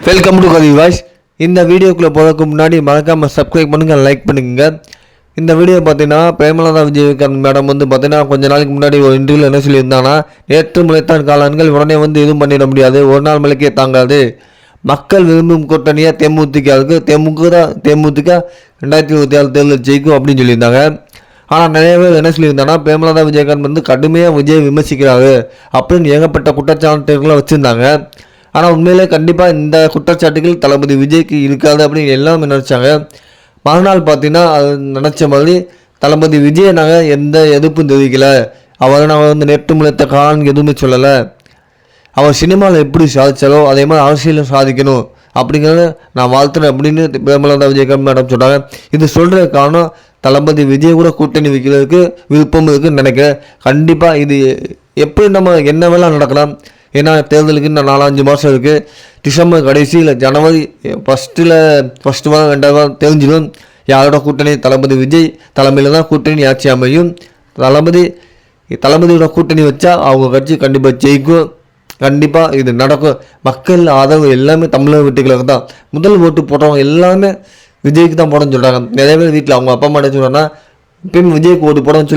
Welcome to Kavi voice. இந்த வீடியோக்குள்ளே போகிறதுக்கு முன்னாடி மறக்காமல் சப்ஸ்கிரைப் பண்ணுங்கள், லைக் பண்ணுங்க. இந்த வீடியோ பார்த்தீங்கன்னா பிரேமலதா விஜயகாந்த் மேடம் பார்த்தீங்கன்னா கொஞ்ச நாளைக்கு முன்னாடி ஒரு இன்டர்வியூவில் என்ன சொல்லியிருந்தாங்கன்னா, நேற்று முளைத்தான் காளான்கள் உடனே எதுவும் பண்ணிட முடியாது, ஒரு நாள் மலைக்கே தாங்காது, மக்கள் விரும்பும் கூட்டணியாக தேமுதிக 2026 தேர்தல் ஜெயிக்கும் அப்படின்னு சொல்லியிருந்தாங்க. ஆனால் நிறைய பேர் என்ன சொல்லியிருந்தாங்கன்னா, பிரேமலதா விஜயகாந்த் கடுமையாக விஜய் விமர்சிக்கிறாரு அப்படின்னு ஏகப்பட்ட குற்றச்சாட்டுகளை வச்சுருந்தாங்க. ஆனால் உண்மையிலே கண்டிப்பாக இந்த குற்றச்சாட்டுகள் தளபதி விஜய்க்கு இருக்காது அப்படின்னு எல்லாமே நினச்சாங்க. மறுநாள் பார்த்தீங்கன்னா அது நினச்ச மாதிரி தளபதி விஜயை நாங்கள் எந்த எதிர்ப்பும் தெரிவிக்கலை, அவரை நாங்கள் நேற்று முளைத்த காலம் எதுவுமே சொல்லலை, அவர் சினிமாவில் எப்படி சாதித்தாலோ அதே மாதிரி அரசியலும் சாதிக்கணும் அப்படிங்கிறத நான் வாழ்த்துறேன் அப்படின்னு பிரேமலதா விஜயகாந்த் மேடம் சொன்னாங்க. இது சொல்கிற காரணம் தளபதி விஜய் கூட கூட்டணி வைக்கிறதுக்கு விருப்பம் இருக்குன்னு நினைக்கிறேன். கண்டிப்பாக இது எப்படி நம்ம என்ன வேணால் நடக்கலாம், ஏன்னா தேர்தலுக்கு இன்னும் 4-5 மாதம் இருக்குது. டிசம்பர் கடைசியில் ஜனவரி ஃபஸ்ட்டு வாரம் 2வது வாரம் தெரிஞ்சிடும் யாரோட கூட்டணி. தளபதி விஜய் தலைமையில் தான் கூட்டணி ஆட்சி அமையும். தளபதியோட கூட்டணி வச்சா அவங்க கட்சி கண்டிப்பாக ஜெயிக்கும். கண்டிப்பாக இது நடக்கும். மக்கள் ஆதரவு எல்லாமே தமிழக வெற்றிகளுக்கு தான். முதல் ஓட்டு போட்டவங்க எல்லாமே விஜய்க்கு தான் போடணும்னு சொல்கிறாங்க. நிறைய பேர் வீட்டில் அவங்க அப்பா அம்மா என்ன சொல்கிறாங்கன்னா, இப்பயும் விஜய்க்கு ஓட்டு போடணும்னு சொல்லி